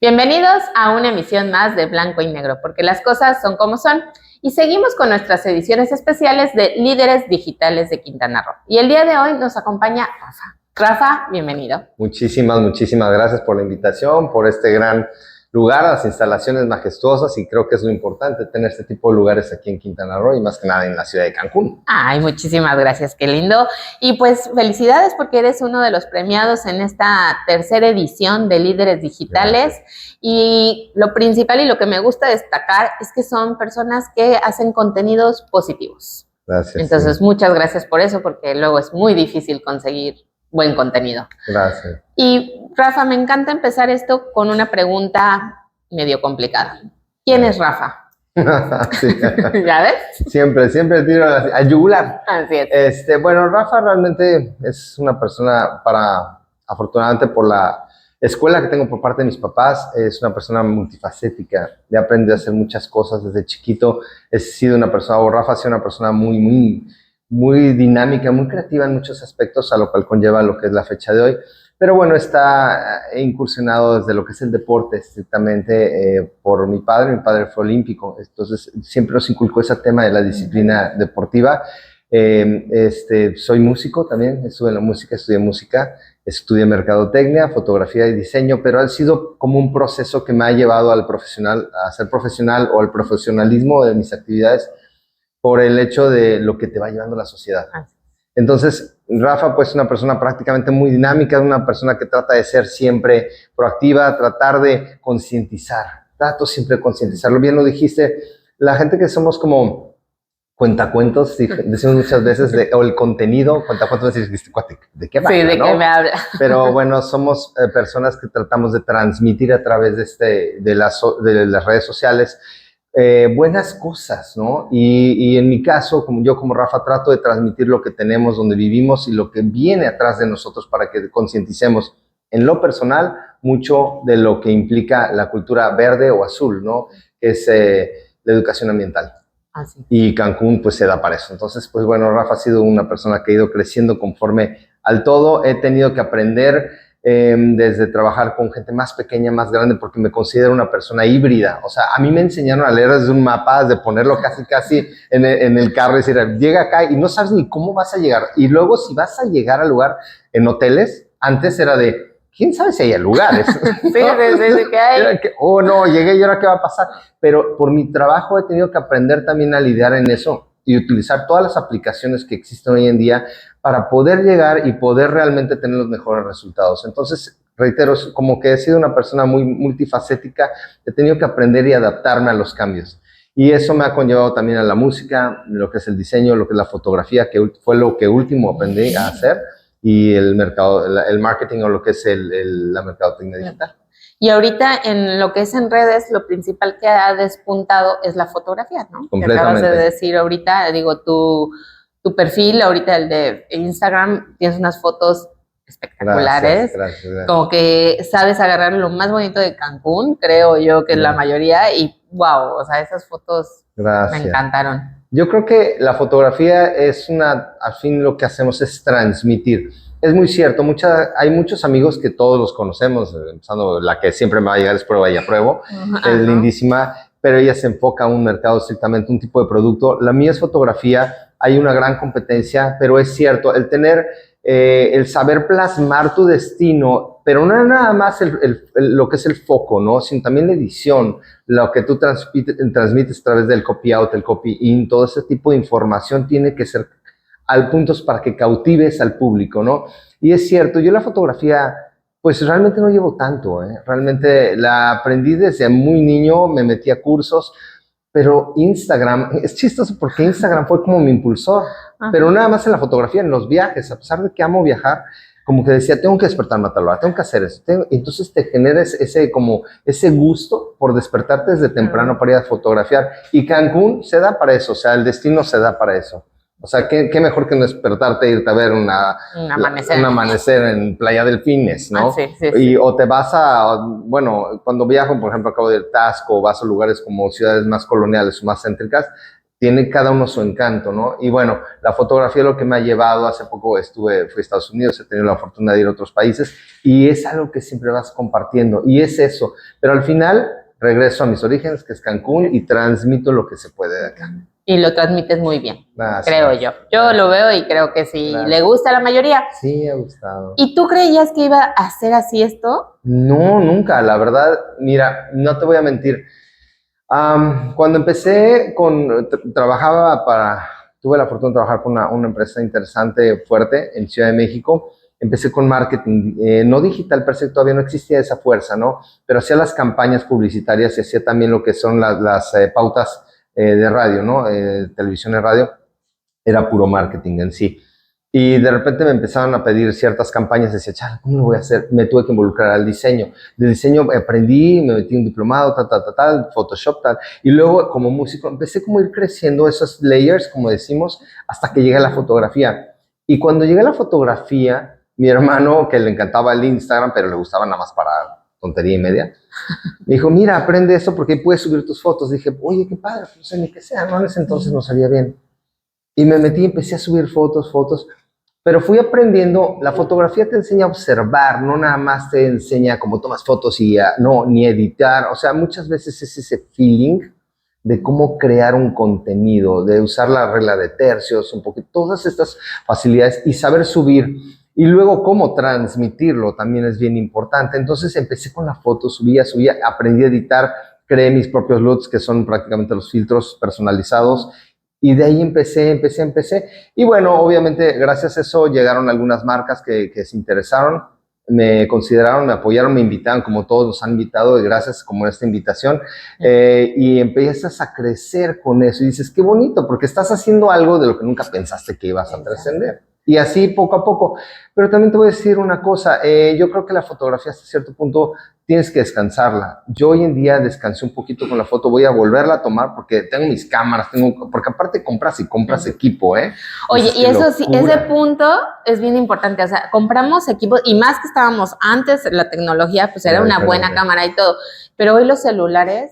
Bienvenidos a una emisión más de Blanco y Negro, porque las cosas son como son. Y seguimos con nuestras ediciones especiales de Líderes Digitales de Quintana Roo. Y el día de hoy nos acompaña Rafa. Rafa, bienvenido. Muchísimas gracias por la invitación, por este gran lugar, las instalaciones majestuosas, y creo que es lo importante, tener este tipo de lugares aquí en Quintana Roo y más que nada en la ciudad de Cancún. Ay, muchísimas gracias, qué lindo. Y pues felicidades porque eres uno de los premiados en esta tercera edición de Líderes Digitales. Gracias. Y lo principal y lo que me gusta destacar es que son personas que hacen contenidos positivos. Gracias. Entonces, muchas gracias por eso, porque luego es muy difícil conseguir buen contenido. Gracias. Y Rafa, me encanta empezar esto con una pregunta medio complicada. ¿Quién es Rafa? Sí. ¿Ya ves? Siempre tiro al yugular. Así es. Bueno, Rafa realmente es una persona afortunadamente por la escuela que tengo por parte de mis papás, es una persona multifacética. He aprendido a hacer muchas cosas desde chiquito. Rafa ha sido una persona muy dinámica, muy creativa en muchos aspectos, a lo cual conlleva lo que es la fecha de hoy. Pero bueno, está incursionado desde lo que es el deporte, estrictamente por mi padre. Mi padre fue olímpico, entonces siempre nos inculcó ese tema de la disciplina deportiva. Soy músico también, estudié música, estudié mercadotecnia, fotografía y diseño, pero ha sido como un proceso que me ha llevado a ser profesional o al profesionalismo de mis actividades, por el hecho de lo que te va llevando la sociedad. Entonces, Rafa, pues, es una persona prácticamente muy dinámica, una persona que trata de ser siempre proactiva, tratar de concientizar. Trato siempre de concientizarlo. Bien lo dijiste, la gente que somos como cuentacuentos, decimos muchas veces, o el contenido, cuentacuentos, ¿de qué habla? Sí, ¿de qué me habla? Pero bueno, somos personas que tratamos de transmitir a través de las redes sociales buenas cosas, ¿no? Y en mi caso, como Rafa, trato de transmitir lo que tenemos, donde vivimos y lo que viene atrás de nosotros para que concienticemos en lo personal mucho de lo que implica la cultura verde o azul, ¿no? Que es la educación ambiental. Así. Y Cancún pues se da para eso. Entonces, pues bueno, Rafa ha sido una persona que ha ido creciendo conforme al todo. He tenido que aprender desde trabajar con gente más pequeña, más grande, porque me considero una persona híbrida. O sea, a mí me enseñaron a leer desde un mapa, de ponerlo casi en el carro y decir, llega acá y no sabes ni cómo vas a llegar. Y luego si vas a llegar al lugar en hoteles, antes era de, ¿quién sabe si hay lugares? Sí, desde que hay. No, llegué y ahora qué va a pasar. Pero por mi trabajo he tenido que aprender también a lidiar en eso y utilizar todas las aplicaciones que existen hoy en día para poder llegar y poder realmente tener los mejores resultados. Entonces, reitero, como que he sido una persona muy multifacética, he tenido que aprender y adaptarme a los cambios. Y eso me ha conllevado también a la música, lo que es el diseño, lo que es la fotografía, que fue lo que último aprendí a hacer, y el marketing, o lo que es la mercadotecnia digital. Y ahorita en lo que es en redes, lo principal que ha despuntado es la fotografía, ¿no? Completamente. Que acabas de decir ahorita, digo, tu perfil, ahorita el de Instagram, tienes unas fotos espectaculares. Gracias. Como que sabes agarrar lo más bonito de Cancún, creo yo que es la mayoría, y wow, o sea, esas fotos me encantaron. Yo creo que la fotografía al fin lo que hacemos es transmitir. Es muy cierto, hay muchos amigos que todos los conocemos, empezando la que siempre me va a llegar es Prueba y Apruebo, es lindísima, pero ella se enfoca a un mercado estrictamente, un tipo de producto. La mía es fotografía, hay una gran competencia, pero es cierto, el saber plasmar tu destino, pero no nada más lo que es el foco, ¿no? Sino también la edición, lo que tú transmites a través del copy out, el copy in, todo ese tipo de información tiene que ser al puntos para que cautives al público, ¿no? Y es cierto, yo la fotografía, pues realmente no llevo tanto, realmente la aprendí desde muy niño, me metí a cursos, pero Instagram, es chistoso porque Instagram fue como mi impulsor, pero nada más en la fotografía, en los viajes, a pesar de que amo viajar, como que decía, tengo que despertarme a tal hora, tengo que hacer eso, entonces te generas ese gusto por despertarte desde temprano para ir a fotografiar, y Cancún se da para eso, o sea, el destino se da para eso. O sea, ¿qué mejor que no despertarte e irte a ver un amanecer en Playa Delfines, ¿no? Sí. O te vas cuando viajo, por ejemplo, acabo de ir a Taxco, vas a lugares como ciudades más coloniales o más céntricas, tiene cada uno su encanto, ¿no? Y bueno, la fotografía es lo que me ha llevado, hace poco fui a Estados Unidos, he tenido la fortuna de ir a otros países y es algo que siempre vas compartiendo y es eso, pero al final regreso a mis orígenes, que es Cancún, y transmito lo que se puede de acá. Y lo transmites muy bien, Gracias. creo yo. Yo lo veo y creo que sí le gusta a la mayoría. Sí, ha gustado. ¿Y tú creías que iba a hacer así esto? No, nunca, la verdad, mira, no te voy a mentir. Cuando empecé tuve la fortuna de trabajar con una empresa interesante, fuerte, en Ciudad de México. Empecé con marketing, no digital per se, todavía no existía esa fuerza, ¿no? Pero hacía las campañas publicitarias y hacía también lo que son las pautas de radio, ¿no? Televisión y radio, era puro marketing en sí. Y de repente me empezaron a pedir ciertas campañas, decía, chale, ¿cómo lo voy a hacer? Me tuve que involucrar al diseño. De diseño aprendí, me metí un diplomado, tal, Photoshop, tal. Y luego, como músico, empecé como a ir creciendo esos layers, como decimos, hasta que llegué a la fotografía. Y cuando llegué a la fotografía, mi hermano, que le encantaba el Instagram, pero le gustaba nada más para tontería y media, me dijo, mira, aprende esto porque ahí puedes subir tus fotos. Dije, oye, qué padre, no sé ni qué sea, ¿no? En ese entonces no sabía bien. Y me metí y empecé a subir fotos, pero fui aprendiendo. La fotografía te enseña a observar, no nada más te enseña cómo tomas fotos y no, ni editar. O sea, muchas veces es ese feeling de cómo crear un contenido, de usar la regla de tercios, un poquito, todas estas facilidades y saber subir. Y luego cómo transmitirlo también es bien importante. Entonces empecé con la foto, subía, aprendí a editar, creé mis propios LUTs, que son prácticamente los filtros personalizados. Y de ahí empecé. Y bueno, obviamente, gracias a eso llegaron algunas marcas que se interesaron, me consideraron, me apoyaron, me invitaron, como todos nos han invitado, y gracias como esta invitación. Y empiezas a crecer con eso y dices, qué bonito, porque estás haciendo algo de lo que nunca pensaste que ibas a trascender. Y así poco a poco. Pero también te voy a decir una cosa, yo creo que la fotografía hasta cierto punto tienes que descansarla. Yo hoy en día descansé un poquito con la foto, voy a volverla a tomar porque tengo mis cámaras, porque aparte compras equipo, ¿eh? Oye, y eso sí, ese punto es bien importante, o sea, compramos equipos, y más que estábamos antes, la tecnología pues era una buena cámara y todo, pero hoy los celulares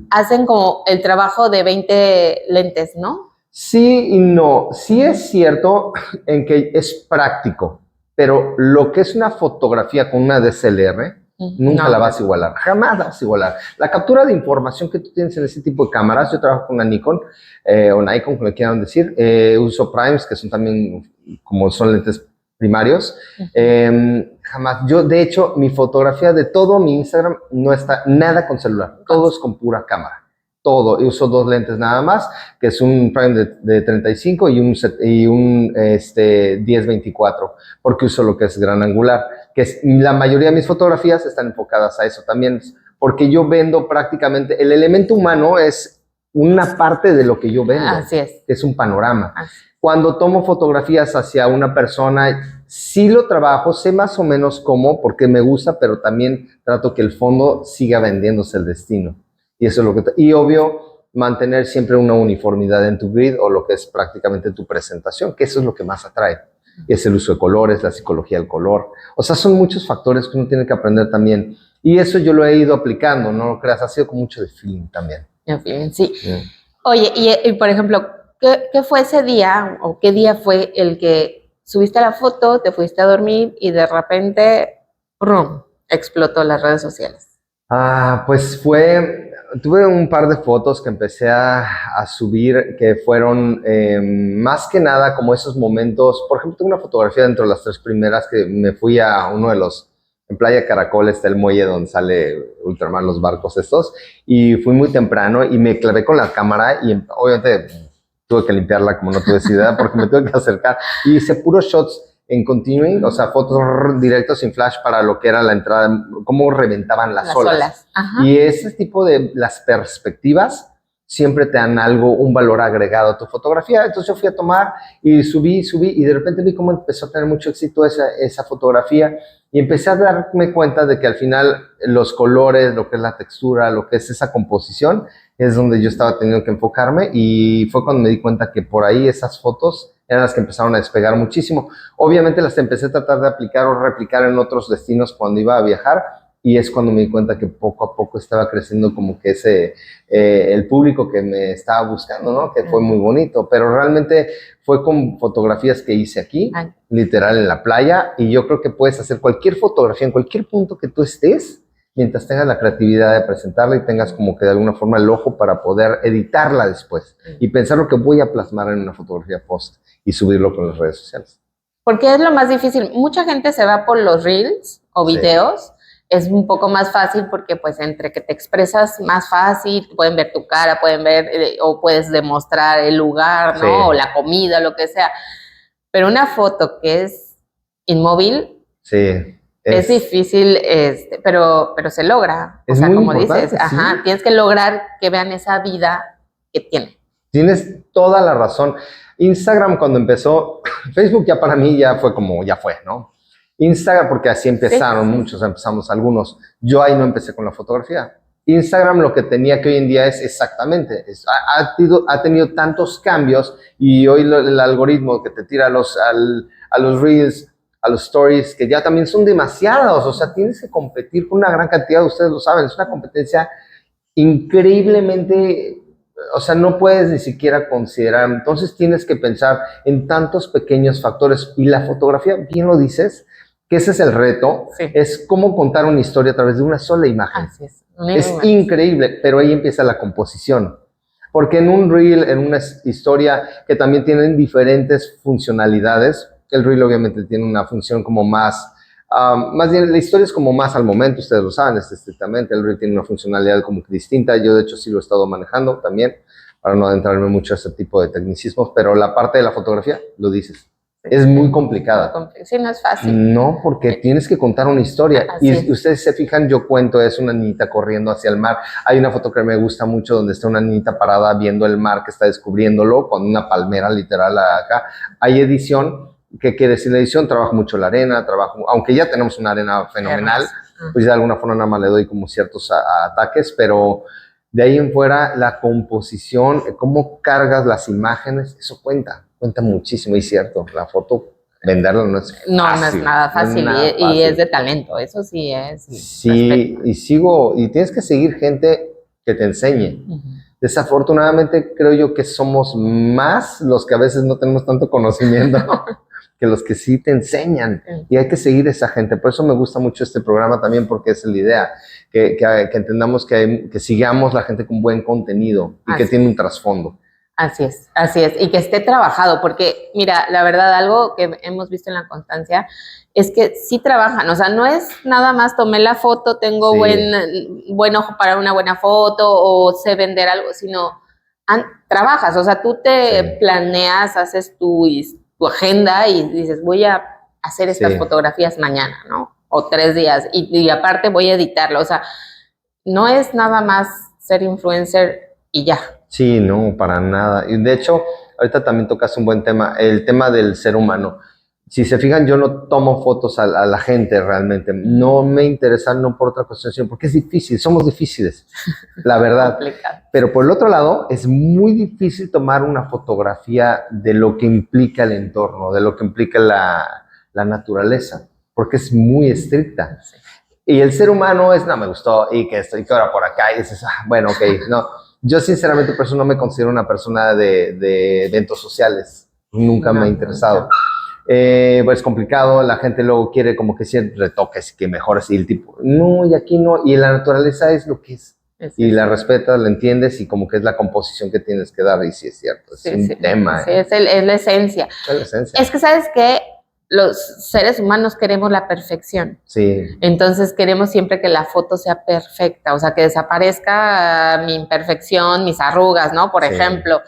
hacen como el trabajo de 20 lentes, ¿no? Sí y no. Sí es cierto en que es práctico, pero lo que es una fotografía con una DSLR, nunca la vas a igualar, jamás la vas a igualar. La captura de información que tú tienes en ese tipo de cámaras, yo trabajo con una Nikon, o Nikon, como le quieran decir, uso Primes, que son también, como son lentes primarios, jamás. Yo, de hecho, mi fotografía de todo mi Instagram no está nada con celular, todo es con pura cámara. Todo, y uso 2 lentes nada más, que es un prime de 35 y un 10-24, porque uso lo que es gran angular, que es, la mayoría de mis fotografías están enfocadas a eso también, porque yo vendo prácticamente, el elemento humano es una parte de lo que yo vendo. Así es un panorama. Cuando tomo fotografías hacia una persona, sí lo trabajo, sé más o menos cómo, porque me gusta, pero también trato que el fondo siga vendiéndose el destino. Y eso es lo que y obvio, mantener siempre una uniformidad en tu grid o lo que es prácticamente tu presentación, que eso es lo que más atrae. Es el uso de colores, la psicología del color. O sea, son muchos factores que uno tiene que aprender también. Y eso yo lo he ido aplicando, no lo creas, ha sido con mucho de feeling también. De feeling, sí. Oye, y por ejemplo, ¿qué fue ese día o qué día fue el que subiste la foto, te fuiste a dormir y de repente, ¡rum!, explotó las redes sociales? Pues tuve un par de fotos que empecé a subir que fueron más que nada como esos momentos. Por ejemplo, tengo una fotografía dentro de las 3 primeras que me fui a uno de los, en Playa Caracol está el muelle donde sale Ultramar, los barcos estos, y fui muy temprano y me clavé con la cámara y obviamente tuve que limpiarla como no tuve idea porque me tuve que acercar y hice puros shots en continuing, o sea, fotos directos sin flash para lo que era la entrada, cómo reventaban las olas. Y ese tipo de las perspectivas siempre te dan algo, un valor agregado a tu fotografía. Entonces yo fui a tomar y subí y de repente vi cómo empezó a tener mucho éxito esa fotografía y empecé a darme cuenta de que al final los colores, lo que es la textura, lo que es esa composición, es donde yo estaba teniendo que enfocarme y fue cuando me di cuenta que por ahí esas fotos eran las que empezaron a despegar muchísimo. Obviamente las empecé a tratar de aplicar o replicar en otros destinos cuando iba a viajar, y es cuando me di cuenta que poco a poco estaba creciendo como que el público que me estaba buscando, ¿no? Que fue muy bonito, pero realmente fue con fotografías que hice aquí, literal en la playa, y yo creo que puedes hacer cualquier fotografía en cualquier punto que tú estés, mientras tengas la creatividad de presentarla y tengas como que de alguna forma el ojo para poder editarla después y pensar lo que voy a plasmar en una fotografía post y subirlo con las redes sociales. Porque es lo más difícil. Mucha gente se va por los reels o videos. Sí. Es un poco más fácil porque pues entre que te expresas más fácil, pueden ver tu cara, pueden ver o puedes demostrar el lugar, ¿no? Sí. O la comida, lo que sea. Pero una foto que es inmóvil, sí. Es difícil, pero se logra. Es, o sea, muy como dices, sí. Tienes que lograr que vean esa vida que tiene. Tienes toda la razón. Instagram cuando empezó, Facebook ya para mí ya fue como, ya fue, ¿no? Instagram, porque así empezaron muchos, empezamos algunos. Yo ahí no empecé con la fotografía. Instagram lo que tenía que hoy en día es exactamente, ha tenido tantos cambios y hoy el algoritmo que te tira a los reels, a los stories, que ya también son demasiados, o sea, tienes que competir con una gran cantidad, ustedes lo saben, es una competencia increíblemente, o sea, no puedes ni siquiera considerar, entonces tienes que pensar en tantos pequeños factores, y la fotografía, bien lo dices, que ese es el reto, es cómo contar una historia a través de una sola imagen. Así es. Es increíble, pero ahí empieza la composición. Porque en un reel, en una historia que también tienen diferentes funcionalidades, el reel obviamente tiene una función como más bien, la historia es como más al momento, ustedes lo saben, estrictamente, el reel tiene una funcionalidad como que distinta, yo de hecho sí lo he estado manejando también, para no adentrarme mucho a ese tipo de tecnicismos, pero la parte de la fotografía, lo dices, es muy complicada. Sí, no es fácil. No, porque tienes que contar una historia. Y ustedes se fijan, yo cuento, es una niñita corriendo hacia el mar. Hay una foto que me gusta mucho donde está una niñita parada viendo el mar que está descubriéndolo con una palmera literal acá. Hay edición. ¿Qué quiere decir la edición? Trabajo mucho la arena, aunque ya tenemos una arena fenomenal, pues de alguna forma nada más le doy como ciertos ataques, pero de ahí en fuera la composición, cómo cargas las imágenes, eso cuenta muchísimo, y cierto, la foto, venderla no es fácil. No es nada fácil, no es nada fácil. Y es de talento, eso sí es. Sí, y tienes que seguir gente que te enseñe. Desafortunadamente creo yo que somos más los que a veces no tenemos tanto conocimiento que los que sí te enseñan, y hay que seguir esa gente. Por eso me gusta mucho este programa también, porque es la idea, que entendamos que sigamos la gente con buen contenido y que tiene un trasfondo. Así es, y que esté trabajado, porque mira, la verdad, algo que hemos visto en la constancia es que sí trabajan, o sea, no es nada más tomé la foto, tengo buen ojo para una buena foto o sé vender algo, sino trabajas, o sea, tú te planeas, haces tu agenda y dices, voy a hacer estas fotografías mañana, ¿no? O 3 días, y aparte voy a editarlo, o sea, no es nada más ser influencer y ya. Sí, no, para nada. Y de hecho, ahorita también tocas un buen tema, el tema del ser humano. Si se fijan, yo no tomo fotos a la gente realmente. No me interesa, no por otra cuestión, sino porque es difícil, somos difíciles, la verdad. Pero por el otro lado, es muy difícil tomar una fotografía de lo que implica el entorno, de lo que implica la naturaleza, porque es muy estricta. Y el ser humano es, no, me gustó, y que estoy ahora por acá, y dices, bueno, ok, no. Yo sinceramente por eso no me considero una persona de eventos sociales, nunca me ha interesado. Pues es complicado, la gente luego quiere como que ciertos retoques, que mejores, y el tipo, no, y aquí no, y la naturaleza es lo que es, y la respetas, la entiendes, y como que es la composición que tienes que dar, y sí es cierto, es un tema. Sí, es la esencia. Es la esencia. Es que, ¿sabes qué? Los seres humanos queremos la perfección. Sí. Entonces queremos siempre que la foto sea perfecta, o sea, que desaparezca mi imperfección, mis arrugas, ¿no? Por ejemplo.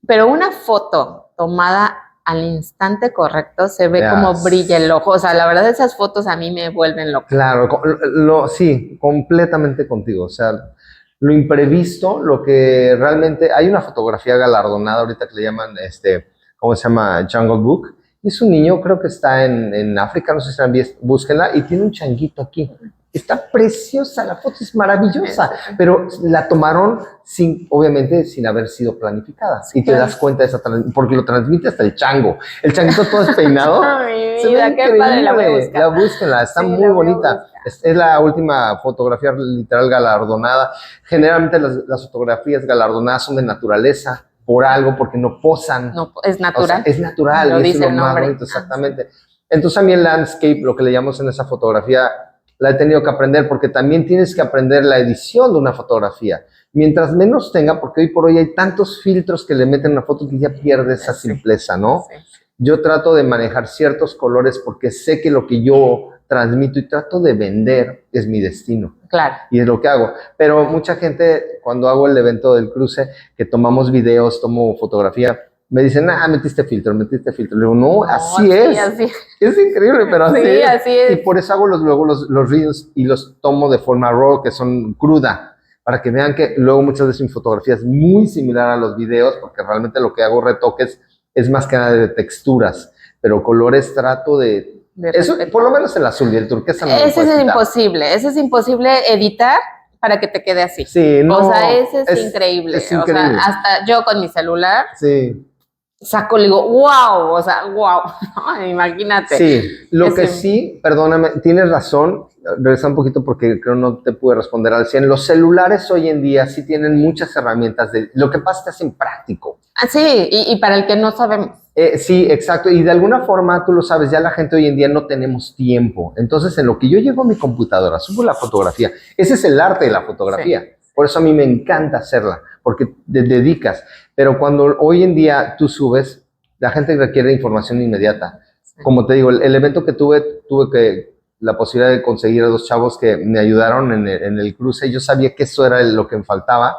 Pero una foto tomada al instante correcto se ve como brilla el ojo. O sea, la verdad, esas fotos a mí me vuelven loca. Claro, sí, completamente contigo. O sea, lo imprevisto, lo que realmente... Hay una fotografía galardonada ahorita que le llaman, ¿cómo se llama? Jungle Book. Es un niño, creo que está en África, no sé si la han visto, búsquenla, y tiene un changuito aquí. está preciosa, la foto es maravillosa, pero la tomaron obviamente sin haber sido planificada. Y te das cuenta de esa, porque lo transmite hasta el chango. El changuito todo despeinado. Mi vida, qué padre, la voy a buscar. Búsquenla, está muy bonita. Es la última fotografía literal galardonada. Generalmente las fotografías galardonadas son de naturaleza, por algo, porque no posan. No, es natural. O sea, es natural, lo y dice es lo el más nombre. bonito, exactamente. Entonces a mí el landscape, lo que le llamamos en esa fotografía, la he tenido que aprender, porque también tienes que aprender la edición de una fotografía. Mientras menos tenga, porque hoy por hoy hay tantos filtros que le meten a una foto que ya pierde esa simpleza, ¿no? Sí. Yo trato de manejar ciertos colores porque sé que lo que yo transmito y trato de vender es mi destino. Claro. Y es lo que hago. Pero mucha gente, cuando hago el evento del cruce, que tomamos videos, tomo fotografía, me dicen, metiste filtro. Le digo, no, así es. Es increíble, pero así es. Así es. Y por eso hago luego los reels y los tomo de forma raw, que son cruda, para que vean que luego muchas veces mi fotografía es muy similar a los videos, porque realmente lo que hago retoques es más que nada de texturas, pero colores trato de eso, por lo menos el azul y el turquesa no ese es imposible editar para que te quede así. Sí, no, o sea, ese es increíble. Es increíble. O sea, hasta yo con mi celular saco, le digo, wow, o sea, wow, imagínate. Sí, lo que sí, perdóname, tienes razón, regresa un poquito porque creo no te pude responder al 100. Los celulares hoy en día sí tienen muchas herramientas, lo que pasa es que hacen práctico. Sí, y para el que no sabemos. Sí, exacto, y de alguna forma, tú lo sabes, ya la gente hoy en día no tenemos tiempo. Entonces, en lo que yo llevo a mi computadora, subo la fotografía. Ese es el arte de la fotografía. Sí. Por eso a mí me encanta hacerla, porque te dedicas. Pero cuando hoy en día tú subes, la gente requiere información inmediata. Sí. Como te digo, el evento que tuve la posibilidad de conseguir a 2 chavos que me ayudaron en el cruce. Yo sabía que eso era lo que me faltaba.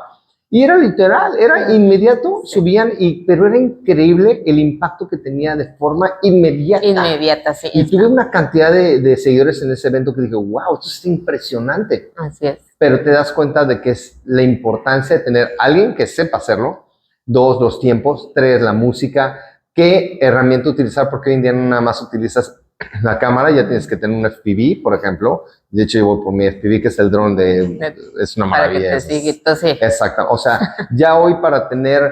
Y era literal, era inmediato, subían, pero era increíble el impacto que tenía de forma inmediata. Inmediata, sí. Y tuve una cantidad de seguidores en ese evento que dije, wow, esto es impresionante. Así es. Pero te das cuenta de que es la importancia de tener alguien que sepa hacerlo. 2, los tiempos. 3, la música. ¿Qué herramienta utilizar? Porque hoy en día no nada más utilizas la cámara, ya tienes que tener un FPV, por ejemplo. De hecho, yo voy por mi FPV, que es el dron es una maravilla. Para que te sí. Exacto. O sea, ya hoy para tener,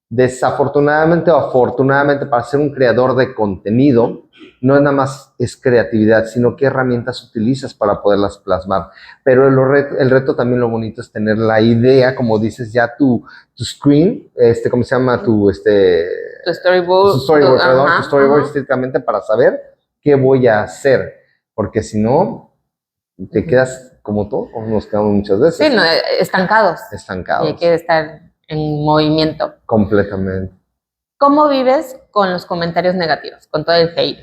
desafortunadamente o afortunadamente, para ser un creador de contenido, no es nada más es creatividad, sino qué herramientas utilizas para poderlas plasmar. Pero el reto también, lo bonito es tener la idea, como dices, ya tu screen, ¿cómo se llama? Tu storyboard. Tu storyboard estrictamente para saber qué voy a hacer, porque si no, te quedas como todo, o nos quedamos muchas veces. Sí, no, estancados. Estancados. Y hay que estar en movimiento. Completamente. ¿Cómo vives con los comentarios negativos, con todo el hate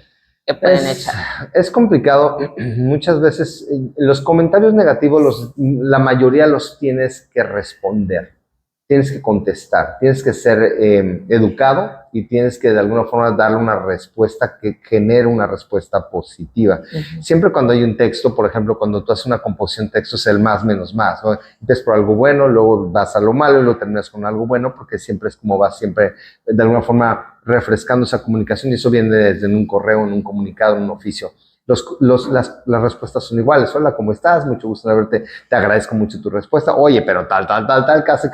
que pueden echar? Es complicado. Muchas veces los comentarios negativos, la mayoría los tienes que responder. Tienes que contestar, tienes que ser educado y tienes que de alguna forma darle una respuesta que genere una respuesta positiva. Uh-huh. Siempre cuando hay un texto, por ejemplo, cuando tú haces una composición texto, es el más menos más, ¿no? Empiezas por algo bueno, luego vas a lo malo y luego terminas con algo bueno, porque siempre es como vas siempre de alguna forma refrescando esa comunicación, y eso viene desde un correo, en un comunicado, en un oficio. Las respuestas son iguales. Hola, ¿cómo estás? Mucho gusto de verte. Te agradezco mucho tu respuesta. Oye, pero tal, casi.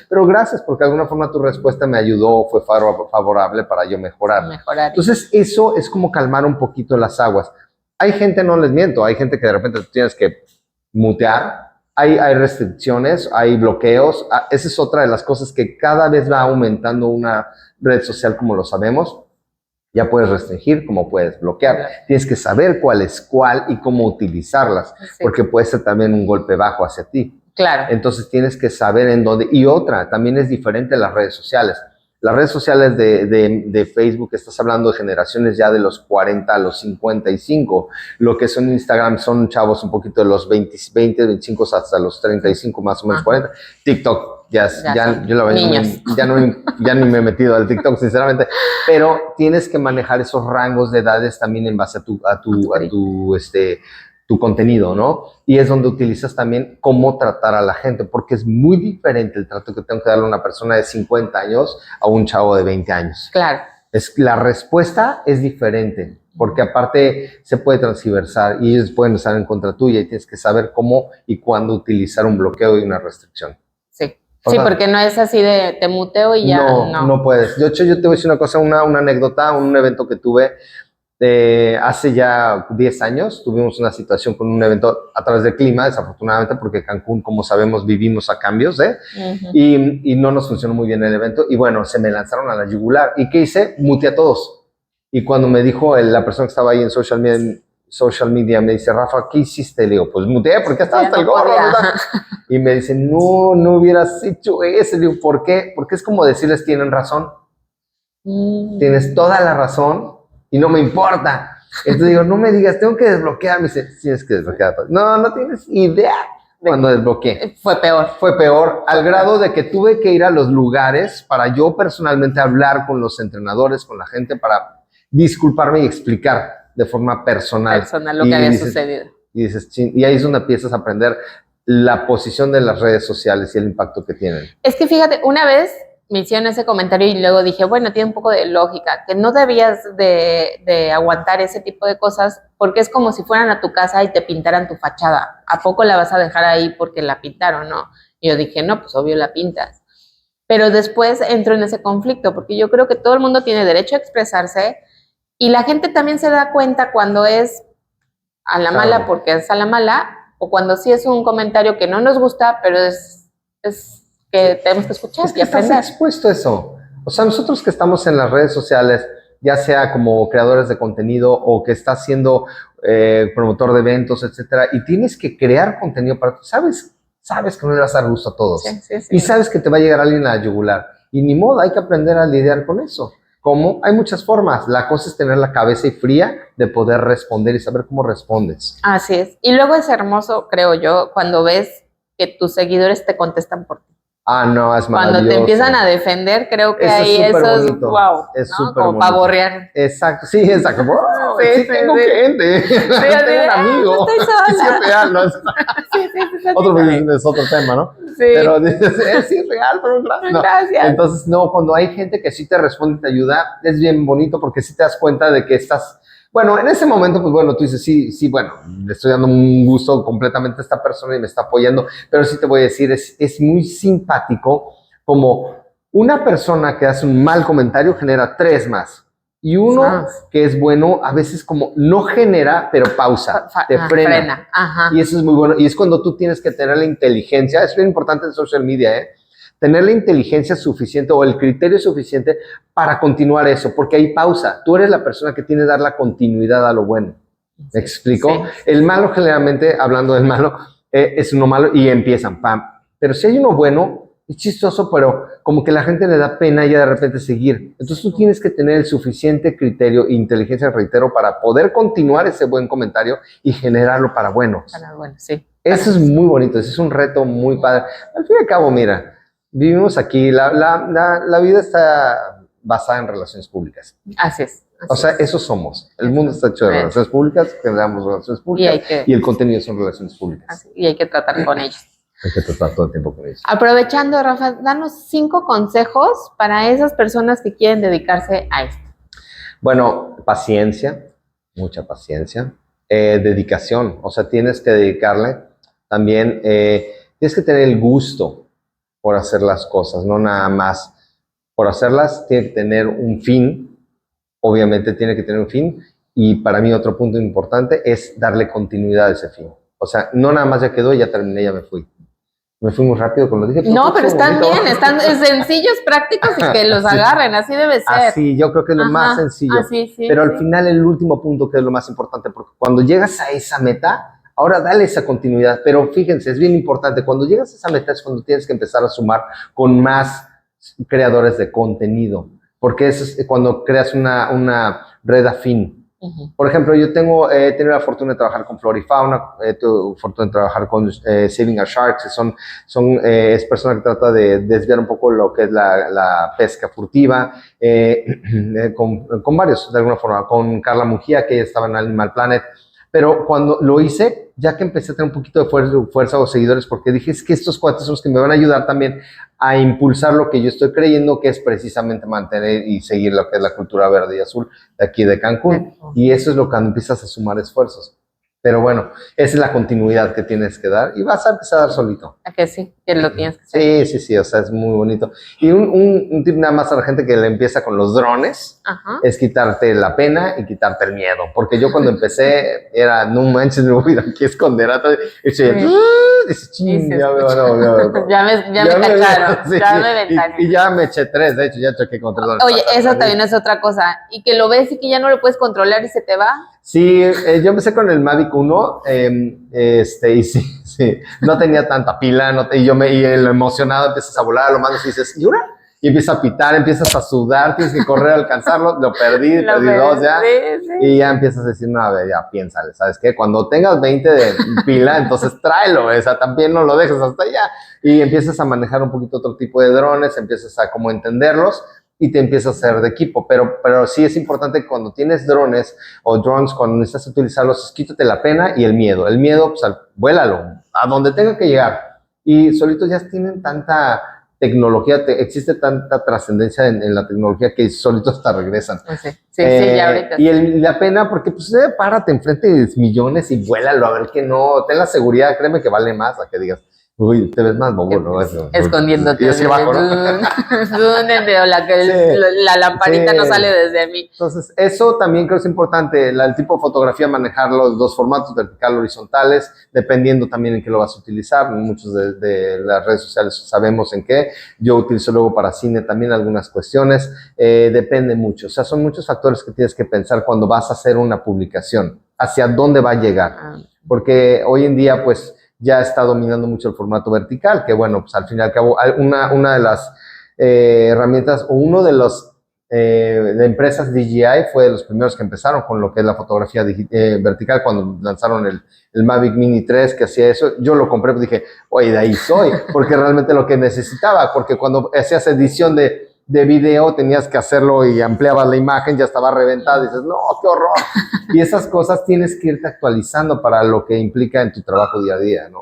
Pero gracias, porque de alguna forma tu respuesta me ayudó, fue favorable para yo mejorar. Entonces, eso es como calmar un poquito las aguas. Hay gente, no les miento, hay gente que de repente tienes que mutear. Hay restricciones, hay bloqueos. Esa es otra de las cosas que cada vez va aumentando una red social, como lo sabemos. Ya puedes restringir, como puedes bloquear. Claro. Tienes que saber cuál es cuál y cómo utilizarlas, sí, porque puede ser también un golpe bajo hacia ti. Claro. Entonces tienes que saber en dónde. Y otra, también es diferente las redes sociales. Las redes sociales de Facebook, estás hablando de generaciones ya de los 40 a los 55. Lo que son Instagram son chavos un poquito de los 20, 25 hasta los 35, más o menos 40. TikTok. Ya yo la verdad ya ni me he metido al TikTok, sinceramente, pero tienes que manejar esos rangos de edades también en base a tu contenido, ¿no? Y es donde utilizas también cómo tratar a la gente, porque es muy diferente el trato que tengo que darle a una persona de 50 años a un chavo de 20 años. Claro. La respuesta es diferente. porque aparte se puede transversar y ellos pueden estar en contra tuya y tienes que saber cómo y cuándo utilizar un bloqueo y una restricción. Sí, sí, porque no es así de te muteo y ya no puedes. De hecho, yo te voy a decir una cosa, una anécdota, un evento que tuve hace ya 10 años. Tuvimos una situación con un evento a través del clima, desafortunadamente, porque Cancún, como sabemos, vivimos a cambios, y no nos funcionó muy bien el evento. Y bueno, se me lanzaron a la yugular. ¿Y qué hice? Muteé a todos. Y cuando me dijo la persona que estaba ahí en social media, me dice, Rafa, ¿qué hiciste? Le digo, pues muteé porque estaba hasta el gorro, ¿verdad? Y me dice, no hubieras hecho eso. Le digo, ¿por qué? Porque es como decirles, tienen razón. Tienes toda la razón y no me importa. Entonces digo, no me digas, tengo que desbloquear. Me dice, tienes que desbloquear. No tienes idea. Cuando desbloqueé. Fue peor. Fue peor, al grado de que tuve que ir a los lugares para yo personalmente hablar con los entrenadores, con la gente, para disculparme y explicar de forma personal. Lo que había sucedido. Y ahí es donde empiezas a aprender la posición de las redes sociales y el impacto que tienen. Es que fíjate, una vez me hicieron ese comentario y luego dije, bueno, tiene un poco de lógica, que no debías de aguantar ese tipo de cosas porque es como si fueran a tu casa y te pintaran tu fachada. ¿A poco la vas a dejar ahí porque la pintaron, no? Y yo dije, no, pues obvio la pintas. Pero después entro en ese conflicto porque yo creo que todo el mundo tiene derecho a expresarse y la gente también se da cuenta cuando es a la mala porque es a la mala o cuando sí es un comentario que no nos gusta, pero es que tenemos que escuchar y aprender. Estás expuesto a eso. O sea, nosotros que estamos en las redes sociales, ya sea como creadores de contenido o que estás siendo promotor de eventos, etcétera, y tienes que crear contenido para tú, sabes que no le vas a dar gusto a todos. Sí. Y sabes que te va a llegar alguien a la yugular. Y ni modo, hay que aprender a lidiar con eso. ¿Cómo? Hay muchas formas. La cosa es tener la cabeza fría de poder responder y saber cómo respondes. Así es. Y luego es hermoso, creo yo, cuando ves que tus seguidores te contestan por ti. No, es maravilloso. Cuando te empiezan a defender, creo que ahí eso es wow, es ¿no? súper como para borrear. Exacto, sí, exacto. Oh, sí, tengo gente. Tengo un amigo. No estoy sola. Sí, es real, ¿no? Sí. Es otro tema, ¿no? Sí. Pero dices, sí, es real, pero no. Gracias. Entonces, no, cuando hay gente que sí te responde y te ayuda, es bien bonito porque sí te das cuenta de que estás... Bueno, en ese momento, pues bueno, tú dices, sí, bueno, le estoy dando un gusto completamente a esta persona y me está apoyando, pero sí te voy a decir, es muy simpático como una persona que hace un mal comentario genera 3 más. Y uno que es bueno, a veces como no genera, pero pausa, te frena. Ajá. Y eso es muy bueno. Y es cuando tú tienes que tener la inteligencia, es bien importante en social media, tener la inteligencia suficiente o el criterio suficiente para continuar eso, porque hay pausa. Tú eres la persona que tiene que dar la continuidad a lo bueno. ¿Me explico? Sí. El malo generalmente, hablando del malo, es uno malo y empiezan, pam. Pero si hay uno bueno, es chistoso, pero como que la gente le da pena ya de repente seguir. Entonces tú tienes que tener el suficiente criterio e inteligencia, reitero, para poder continuar ese buen comentario y generarlo para buenos. Para bueno, sí. Eso es muy bonito, ese es un reto muy padre. Al fin y al cabo, mira, vivimos aquí, la vida está basada en relaciones públicas. Así es. O sea, eso somos. El mundo está hecho de relaciones públicas, generamos relaciones públicas y el contenido son relaciones públicas. Y hay que tratar con ellos. Hay que tratar todo el tiempo con ellos. Aprovechando, Rafa, danos 5 consejos para esas personas que quieren dedicarse a esto. Bueno, paciencia, mucha paciencia. Dedicación, o sea, tienes que dedicarle. También tienes que tener el gusto por hacer las cosas, no nada más por hacerlas, tiene que tener un fin, obviamente tiene que tener un fin, y para mí otro punto importante es darle continuidad a ese fin. O sea, no nada más ya quedó, ya terminé, ya me fui. Me fui muy rápido con lo dije. No, pero están bien, están sencillos, prácticos y que los agarren, así debe ser. Así, yo creo que es lo más sencillo. Sí, pero al final el último punto que es lo más importante, porque cuando llegas a esa meta, ahora dale esa continuidad. Pero fíjense, es bien importante, cuando llegas a esa meta es cuando tienes que empezar a sumar con más creadores de contenido, porque eso es cuando creas una red afín. Por ejemplo, yo he tenido la fortuna de trabajar con Florifauna, he tenido la fortuna de trabajar con Saving Our Sharks, es persona que trata de desviar un poco lo que es la pesca furtiva, con varios, de alguna forma, con Carla Mujía, que ella estaba en Animal Planet, pero cuando lo hice, ya que empecé a tener un poquito de fuerza o seguidores, porque dije, es que estos cuates son los que me van a ayudar también a impulsar lo que yo estoy creyendo que es precisamente mantener y seguir lo que es la cultura verde y azul de aquí de Cancún. Y eso es lo que empiezas a sumar esfuerzos. Pero bueno, esa es la continuidad que tienes que dar y vas a empezar a dar solito. ¿A que sí? Que lo tienes que hacer. Sí, o sea, es muy bonito. Y un tip nada más a la gente que le empieza con los drones, es quitarte la pena y quitarte el miedo. Porque yo cuando empecé era, no manches, me voy de aquí a esconder. Y dice, ching, ya me van a volver. Ya me cacharon, sí, ya me ventanearon. Y ya me eché 3, de hecho, ya choqué con 3 drones. Oye, eso también es otra cosa. Y que lo ves y que ya no lo puedes controlar y se te va. Sí, yo empecé con el Mavic 1, y sí, no tenía tanta pila, y lo emocionado empiezas a volar, lo mandas y dices, ¿y ahora? Y empieza a pitar, empiezas a sudar, tienes que correr a alcanzarlo, perdí 2 ya, sí. Y ya empiezas a decir, no, a ver, ya piénsale, ¿sabes qué? Cuando tengas 20 de pila, entonces tráelo, o sea, también no lo dejes hasta allá, y empiezas a manejar un poquito otro tipo de drones, empiezas a como entenderlos, y te empieza a hacer de equipo, pero sí es importante que cuando tienes drones o drones, cuando necesitas utilizarlos, quítate la pena y el miedo, pues vuélalo, a donde tenga que llegar, y solitos ya tienen tanta tecnología, existe tanta trascendencia en la tecnología que solitos te regresan. Sí, ya ahorita. Y la pena, porque pues párate enfrente de millones y vuélalo, a ver que no, ten la seguridad, créeme que vale más a que digas, uy, te ves más bobo, ¿no? Escondiéndote. Y así abajo, ¿no? La lamparita no sale desde mí. Entonces, eso también creo que es importante, el tipo de fotografía, manejar los 2 formatos, vertical, horizontales, dependiendo también en qué lo vas a utilizar. Muchos de las redes sociales sabemos en qué. Yo utilizo luego para cine también algunas cuestiones. Depende mucho. O sea, son muchos factores que tienes que pensar cuando vas a hacer una publicación. Hacia dónde va a llegar. Porque hoy en día, pues, ya está dominando mucho el formato vertical, que bueno, pues al fin y al cabo, una de las herramientas, o uno de los de empresas DJI fue de los primeros que empezaron con lo que es la fotografía vertical, cuando lanzaron el Mavic Mini 3 que hacía eso. Yo lo compré, pues dije, oye, de ahí soy, porque realmente lo que necesitaba, porque cuando hacías edición de video tenías que hacerlo y ampliabas la imagen, ya estaba reventada, y dices, no, qué horror. Y esas cosas tienes que irte actualizando para lo que implica en tu trabajo día a día, ¿no?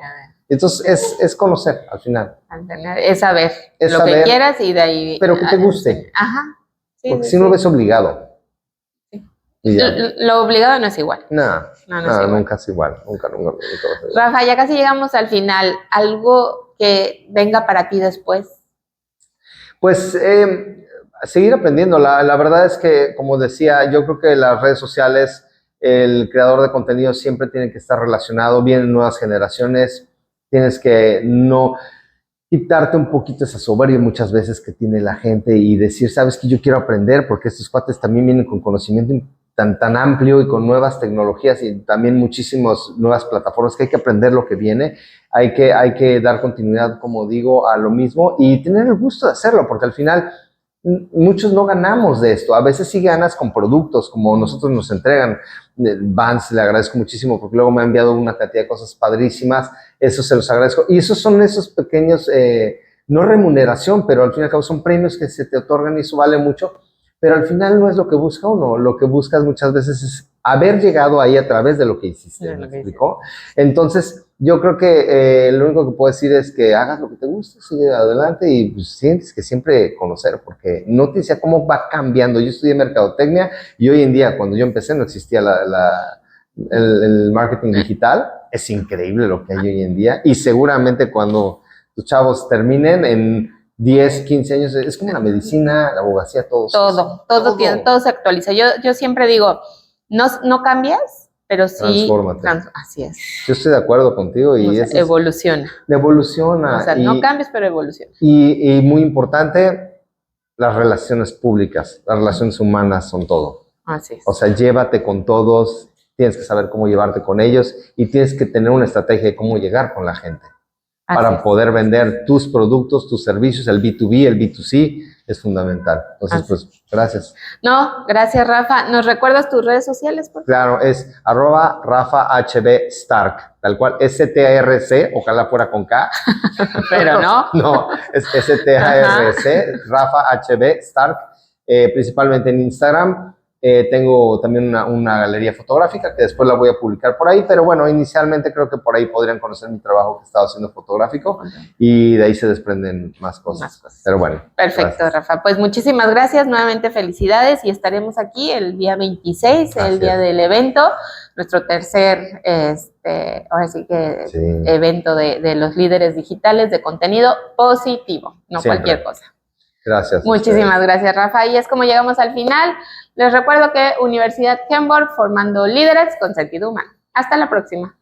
Entonces es conocer al final. Es saber lo que quieras y de ahí. Pero que te guste. Ajá. Sí, porque si no ves obligado. Sí. Lo obligado no es igual. No, nunca es igual. Nunca. Rafa, ya casi llegamos al final. ¿Algo que venga para ti después? Pues seguir aprendiendo. La verdad es que, como decía, yo creo que las redes sociales, el creador de contenido siempre tiene que estar relacionado. Vienen nuevas generaciones. Tienes que no quitarte un poquito esa soberbia muchas veces que tiene la gente y decir, sabes que yo quiero aprender, porque estos cuates también vienen con conocimiento tan amplio y con nuevas tecnologías y también muchísimas nuevas plataformas, que hay que aprender lo que viene, hay que dar continuidad, como digo, a lo mismo y tener el gusto de hacerlo, porque al final muchos no ganamos de esto. A veces sí ganas con productos, como nosotros nos entregan. Vans, le agradezco muchísimo, porque luego me ha enviado una cantidad de cosas padrísimas. Eso se los agradezco. Y esos son esos pequeños, no remuneración, pero al fin y al cabo son premios que se te otorgan y eso vale mucho. Pero al final no es lo que busca uno. Lo que buscas muchas veces es haber llegado ahí a través de lo que hiciste. ¿Me explicó? Entonces, yo creo que lo único que puedo decir es que hagas lo que te guste, sigue adelante y pues, tienes que siempre conocer, porque no te decía cómo va cambiando. Yo estudié mercadotecnia y hoy en día, cuando yo empecé, no existía el marketing digital. Es increíble lo que hay hoy en día y seguramente cuando tus chavos terminen en 10, 15 años, es como la medicina, la abogacía, todo se actualiza. Yo siempre digo, no cambias, pero sí. Transfórmate. Así es. Yo estoy de acuerdo contigo y evoluciona. Evoluciona. O sea, no cambies, pero evoluciona. Y muy importante, las relaciones públicas, las relaciones humanas son todo. Así es. O sea, llévate con todos, tienes que saber cómo llevarte con ellos y tienes que tener una estrategia de cómo llegar con la gente. Para poder vender tus productos, tus servicios, el B2B, el B2C, es fundamental. Entonces, pues, gracias. No, gracias, Rafa. ¿Nos recuerdas tus redes sociales, por favor? Claro, es @RafaHBStark, tal cual, STARC, ojalá fuera con K. Pero no. No, es STARC, Rafa HB Stark, principalmente en Instagram. Tengo también una galería fotográfica que después la voy a publicar por ahí, pero bueno, inicialmente creo que por ahí podrían conocer mi trabajo que he estado haciendo fotográfico y de ahí se desprenden más cosas. Pero bueno. Perfecto, gracias. Rafa. Pues muchísimas gracias, nuevamente felicidades y estaremos aquí el día 26, el día del evento, nuestro tercer, ahora sí que evento de los líderes digitales de contenido positivo, no cualquier cosa. Gracias. Muchísimas gracias, Rafa. Y es como llegamos al final. Les recuerdo que Universidad Kenborg formando líderes con sentido humano. Hasta la próxima.